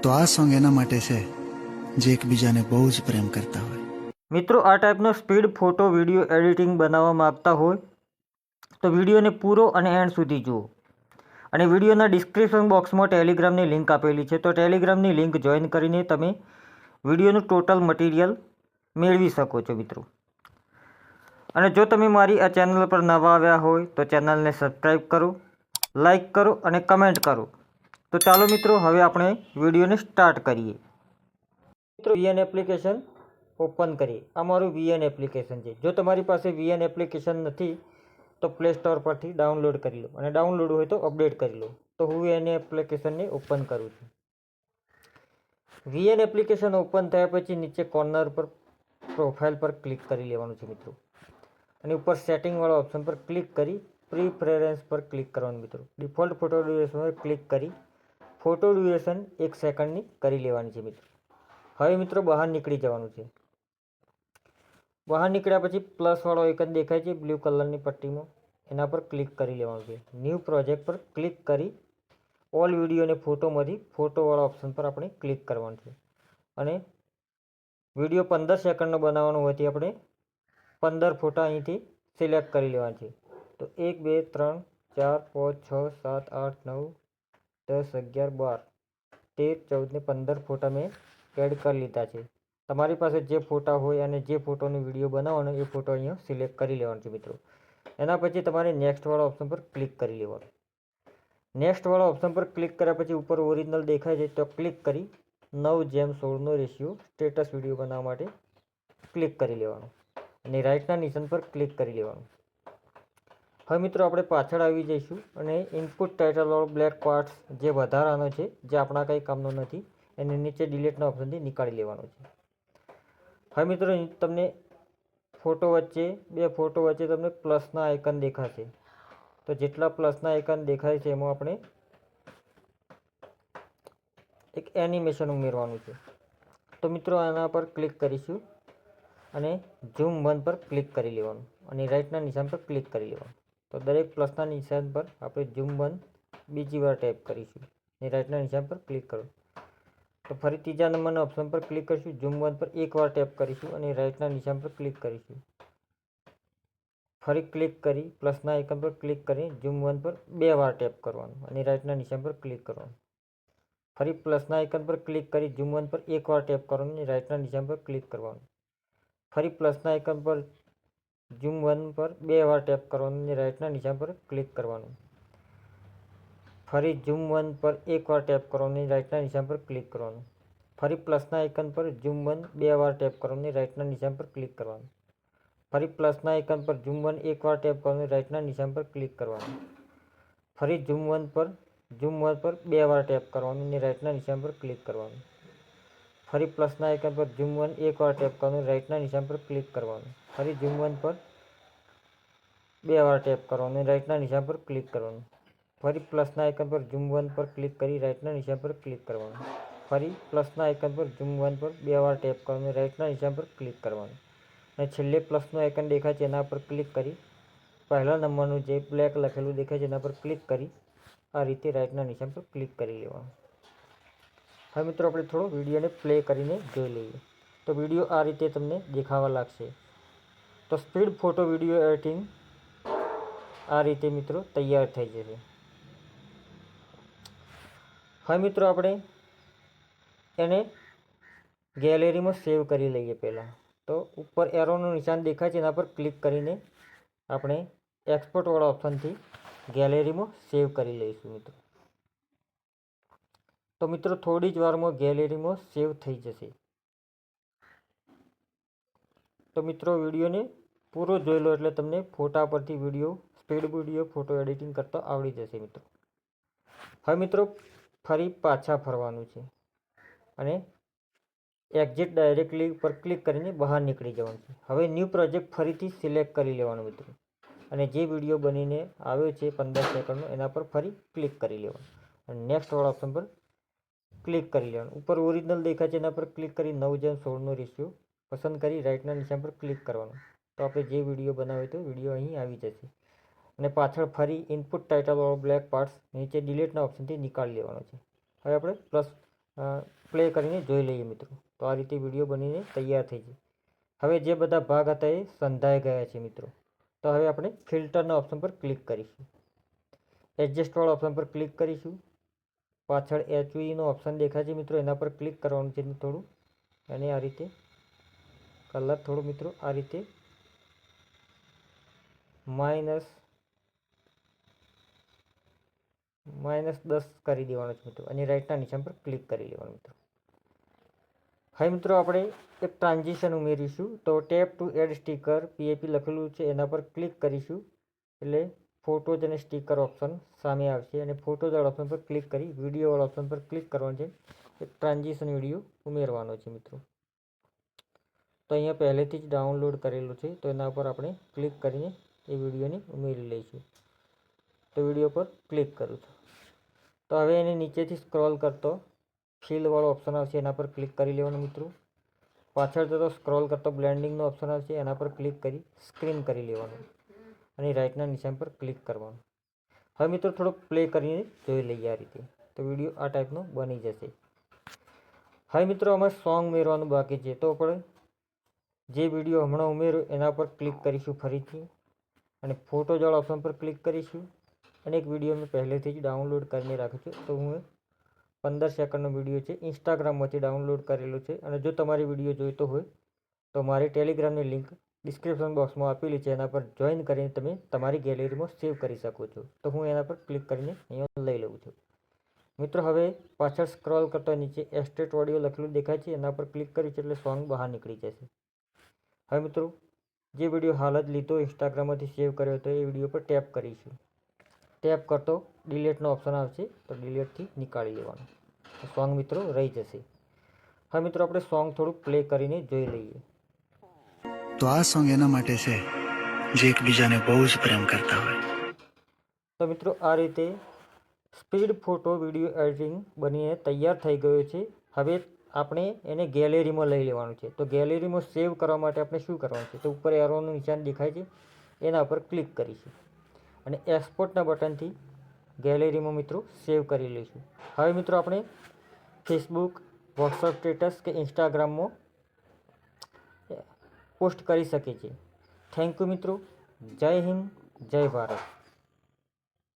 તો આ સોંગ એના માટે છે જે એકબીજાને બહુ જ પ્રેમ કરતા હોય. મિત્રો, આ ટાઈપનો સ્પીડ ફોટો વિડીયો એડિટિંગ બનાવવા માંગતા હોય તો વિડીયોને પૂરો અને એન્ડ સુધી જુઓ. અને વિડીયોના ડિસ્ક્રિપ્શન બોક્સમાં ટેલિગ્રામની લિંક આપેલી છે, તો ટેલિગ્રામની લિંક જોઈન કરીને તમે વિડીયોનું ટોટલ મટીરિયલ મેળવી શકો છો મિત્રો. અને જો તમે મારી આ ચેનલ પર નવા આવ્યા હોય તો ચેનલને સબસ્ક્રાઈબ કરો, લાઈક કરો અને કમેન્ટ કરો. તો ચાલો મિત્રો, હવે આપણે વિડીયોને સ્ટાર્ટ કરીએ. મિત્રો, VN એપ્લિકેશન ઓપન કરીએ. આ મારું VN એપ્લિકેશન છે. જો તમારી પાસે VN એપ્લિકેશન નથી તો પ્લે સ્ટોર પરથી ડાઉનલોડ કરી લો, અને ડાઉનલોડ હોય તો અપડેટ કરી લો. તો હું VN એપ્લિકેશનને ઓપન કરું છું. VN એપ્લિકેશન ઓપન થયા પછી નીચે કોર્નર પર પ્રોફાઇલ પર ક્લિક કરી લેવાનું છે મિત્રો, અને ઉપર સેટિંગવાળા ઓપ્શન પર ક્લિક કરી પ્રીફરન્સ પર ક્લિક કરવાનું મિત્રો. ડિફોલ્ટ ફોટો ડ્યુરેશન પર ક્લિક કરી ફોટો ડ્યુરેશન 1 સેકન્ડની કરી લેવાની છે મિત્રો. હવે મિત્રો બહાર નીકળી જવાનું છે. બહાર નીકળ્યા પછી પ્લસવાળો આઇકન દેખાય છે બ્લુ કલરની પટ્ટીમાં, એના પર ક્લિક કરી લેવાનું છે. ન્યૂ પ્રોજેક્ટ પર ક્લિક કરી ઓલ વિડીયો અને ફોટોમાંથી ફોટોવાળા ઓપ્શન પર આપણે ક્લિક કરવાનું છે. અને વિડીયો 15 સેકન્ડનો બનાવવાનો હોવાથી આપણે 15 ફોટા અહીંથી સિલેક્ટ કરી લેવાના છે. તો 1 2 3 4 5 6 7 8 9 10 11 12 13 14 ને 15 ફોટા મેં એડ કરી લીધા છે. તમારી પાસે જે ફોટા હોય અને જે ફોટોનો વિડીયો બનાવવાનો એ ફોટો અહીંયા સિલેક્ટ કરી લેવાનો છે મિત્રો. એના પછી તમારે નેક્સ્ટવાળા ઓપ્શન પર ક્લિક કરી લેવાનું. નેક્સ્ટવાળા ઓપ્શન પર ક્લિક કર્યા પછી ઉપર ઓરિજિનલ દેખાય છે તો ક્લિક કરી 9:16નો રેશિયો સ્ટેટસ વિડીયો બનાવવા માટે ક્લિક કરી લેવાનું, અને રાઇટના નિશાન પર ક્લિક કરી લેવાનું. હવે મિત્રો આપણે પાછળ આવી જઈશું અને ઇનપુટ ટાઇટલવાળો બ્લેક પાર્ટ્સ જે વધારાનો છે, જે આપણા કંઈ કામનો નથી, એને નીચે ડિલીટના ઓપ્શનથી નીકાળી લેવાનો છે. હવે મિત્રો તમને બે ફોટો વચ્ચે તમને પ્લસના આઇકન દેખાશે. તો જેટલા પ્લસના આઇકન દેખાય છે એમાં આપણે એક એનિમેશન ઉમેરવાનું છે. તો મિત્રો આના પર ક્લિક કરીશું અને ઝૂમ 1 પર ક્લિક કરી લેવાનું, અને રાઇટના નિશાન પર ક્લિક કરી લેવાનું. તો દરેક પ્લસના નિશાન પર આપણે ઝૂમ 1 બીજી વાર ટેપ કરીશું, અને રાઇટના નિશાન પર ક્લિક કરો. તો ફરી ત્રીજા નંબરના ઓપ્શન પર ક્લિક કરીશું, ઝૂમ 1 પર એકવાર ટેપ કરીશું અને રાઇટના નિશાન પર ક્લિક કરીશું. ફરી ક્લિક કરી પ્લસના આઇકન પર ક્લિક કરી ઝૂમ 1 પર 2 વાર ટેપ કરવાનું અને રાઇટના નિશાન પર ક્લિક કરવાનું. ફરી પ્લસના આઇકન પર ક્લિક કરી ઝૂમ 1 પર એકવાર ટેપ કરવાનું અને રાઇટના નિશાન પર ક્લિક કરવાનું. ફરી પ્લસના આઇકન પર ઝૂમ 1 પર 2 વાર ટેપ કરવાનું અને રાઇટના નિશાન પર ક્લિક કરવાનું. ફરી ઝૂમ 1 પર એકવાર ટેપ કરવાનું અને રાઇટના નિશાન પર ક્લિક કરવાનું. ફરી પ્લસના આઇકન પર ઝૂમ 1 2 વાર ટેપ કરવાનું અને રાઇટના નિશાન પર ક્લિક કરવાનું. ફરી પ્લસના આઇકન પર ઝૂમ 1 એકવાર ટેપ કરવાનું અને રાઇટના નિશાન પર ક્લિક કરવાનું. ફરી ઝૂમ 1 પર 2 વાર ટેપ કરવાનું અને રાઇટના નિશાન પર ક્લિક કરવાનું. ફરી પ્લસના આઇકન પર ઝૂમ 1 એકવાર ટેપ કરવાનું, રાઇટના નિશાન પર ક્લિક કરવાનું. ફરી ઝૂમ 1 પર 2 વાર ટેપ કરવાનું અને રાઇટના નિશાન પર ક્લિક કરવાનું. ફરી પ્લસના આઇકન પર ઝૂમ 1 પર ક્લિક કરી રાઇટના નિશાન પર ક્લિક કરવાનું. ફરી પ્લસના આઇકન પર ઝૂમ 1 પર 2 વાર ટેપ કરવાનું અને રાઇટના નિશાન પર ક્લિક કરવાનું. અને છેલ્લે પ્લસનું આઇકન દેખાય છે એના પર ક્લિક કરી પહેલા નંબરનું જે બ્લેક લખેલું દેખાય છે એના પર ક્લિક કરી આ રીતે રાઇટના નિશાન પર ક્લિક કરી લેવાનું. હવે મિત્રો આપણે થોડો વિડીયોને પ્લે કરીને જોઈ લઈએ. તો વિડીયો આ રીતે તમને દેખાવા લાગશે. તો સ્પીડ ફોટો વિડીયો એડિટિંગ આ રીતે મિત્રો તૈયાર થઈ જશે. હવે મિત્રો આપણે એને ગેલેરીમાં સેવ કરી લઈએ. પહેલાં તો ઉપર એરોનું નિશાન દેખાય છે એના પર ક્લિક કરીને આપણે એક્સપોર્ટવાળા ઓપ્શનથી ગેલેરીમાં સેવ કરી લઈશું મિત્રો. તો મિત્રો થોડી જ વારમાં ગેલેરીમાં સેવ થઈ જશે. તો મિત્રો વિડીયોને પૂરો જોઈ લો એટલે તમને ફોટા પરથી સ્પીડ વિડીયો ફોટો એડિટિંગ કરતા આવડી જશે મિત્રો. હવે મિત્રો ફરી પાછા ફરવાનું છે અને એક્ઝિટ ડાયરેક્ટલી પર ક્લિક કરીને બહાર નીકળી જવાનું છે. હવે ન્યૂ પ્રોજેક્ટ ફરીથી સિલેક્ટ કરી લેવાનું મિત્રો, અને જે વિડીયો બનીને આવ્યો છે 15 સેકન્ડનો એના પર ફરી ક્લિક કરી લેવાનું અને નેક્સ્ટવાળા ઓપ્શન પર ક્લિક કરી લેવાનું. ઉપર ઓરિજિનલ દેખાય છે એના પર ક્લિક કરી 9:16નો રેશિયો પસંદ કરી રાઇટના નિશાન પર ક્લિક કરવાનું. તો આપણે જે વિડીયો બનાવ્યો તો વિડીયો અહીં આવી જશે. અને પાછળ ફરી ઇનપુટ ટાઇટલવાળો બ્લેક પાર્ટ્સ નીચે ડિલીટના ઓપ્શનથી નીકાળી લેવાનો છે. હવે આપણે પ્લે કરીને જોઈ લઈએ મિત્રો. તો આ રીતે વિડીયો બનીને તૈયાર થઈ જાય. હવે જે બધા ભાગ હતા એ સંધાઈ ગયા છે મિત્રો. તો હવે આપણે ફિલ્ટરના ઓપ્શન પર ક્લિક કરીશું. એડજસ્ટવાળા ઓપ્શન પર ક્લિક કરીશું. પાછળ HVનો ઓપ્શન દેખાય છે મિત્રો, એના પર ક્લિક કરવાનું છે થોડું, અને આ રીતે કલર થોડું મિત્રો આ રીતે -10 કરી દેવાનું છે મિત્રો, અને રાઈટના નિશાન પર ક્લિક કરી લેવાનું મિત્રો. હવે મિત્રો આપણે એક ટ્રાન્ઝિશન ઉમેરીશું. તો tap to add sticker PAP લખેલું છે એના પર ક્લિક કરીશું એટલે ફોટોઝ અને સ્ટીકર ઓપ્શન સામે આવશે, અને ફોટોઝવાળા ઓપ્શન પર ક્લિક કરી વિડીયોવાળા ઓપ્શન પર ક્લિક કરવાનું છે. એક ટ્રાન્ઝિશન વિડીયો ઉમેરવાનો છે મિત્રો. તો અહીંયા પહેલેથી જ ડાઉનલોડ કરેલું છે, તો એના પર આપણે ક્લિક કરીને એ વિડીયોને ઉમેરી લઈશું. તો વિડીયો પર ક્લિક કરું છું. તો હવે એને નીચેથી સ્ક્રોલ કરતો ફિલવાળો ઓપ્શન આવશે, એના પર ક્લિક કરી લેવાનું મિત્રો. પાછળ જતો સ્ક્રોલ કરતો બ્લેન્ડિંગનો ઓપ્શન આવશે, એના પર ક્લિક કરી સ્ક્રીન કરી લેવાનું, અને રાઈટના નિશાન પર ક્લિક કરવાનું. હવે મિત્રો થોડોક પ્લે કરીને જોઈ લઈએ આ રીતે. તો વિડીયો આ ટાઈપનો બની જશે. હવે મિત્રો અમારે સોંગ ઉમેરવાનું બાકી છે, તો આપણે જે વિડીયો હમણાં ઉમેર્યો એના પર ક્લિક કરીશું ફરીથી, અને ફોટોઝવાળા ઓપ્શન પર ક્લિક કરીશું. અને એક વિડીયો મેં પહેલેથી જ ડાઉનલોડ કરીને રાખ્યો છે. તો હું 15 સેકન્ડનો વિડીયો છે, ઇન્સ્ટાગ્રામમાંથી ડાઉનલોડ કરેલો છે. અને જો તમારે વિડીયો જોઈતો હોય તો મારી ટેલિગ્રામની લિંક ડિસ્ક્રિપ્શન બોક્સમાં આપેલી છે, એના પર જોઈન કરીને તમે તમારી ગેલેરીમાં સેવ કરી શકો છો. તો હું એના પર ક્લિક કરીને અહીંયા લઈ લઉં છું મિત્રો. હવે પાછળ સ્ક્રોલ કરતા નીચે એક્સટ્રેક્ટ ઓડિયો લખેલું દેખાય છે, એના પર ક્લિક કરીશું એટલે સોંગ બહાર નીકળી જશે. હવે મિત્રો જે વિડીયો હાલ જ લીધો ઇન્સ્ટાગ્રામમાંથી સેવ કર્યો હતો એ વિડીયો પર ટેપ કરીશું. ટેપ કરતો ડિલીટનો ઓપ્શન આવશે, તો ડિલીટથી નીકાળી લેવાનું. સોંગ મિત્રો રહી જશે. હવે મિત્રો આપણે સોંગ થોડું પ્લે કરીને જોઈ લઈએ. તો આ સોંગ એના માટે છે જે એકબીજાને બહુ જ પ્રેમ કરતા હોય. તો મિત્રો આ રીતે સ્પીડ ફોટો વિડીયો એડિટિંગ બનીને તૈયાર થઈ ગયો છે. હવે આપણે એને ગેલેરીમાં લઈ લેવાનું છે. તો ગેલેરીમાં સેવ કરવા માટે આપણે શું કરવાનું છે, તો ઉપર એરોનું નિશાન દેખાય છે એના પર ક્લિક કરીશું, અને એક્સપોર્ટના બટનથી ગેલેરીમાં મિત્રો સેવ કરી લઈશું. હવે મિત્રો આપણે ફેસબુક, વોટ્સઅપ સ્ટેટસ કે ઇન્સ્ટાગ્રામમાં પોસ્ટ કરી શકીએ છીએ. થેન્ક યુ મિત્રો. જય હિન્દ, જય ભારત.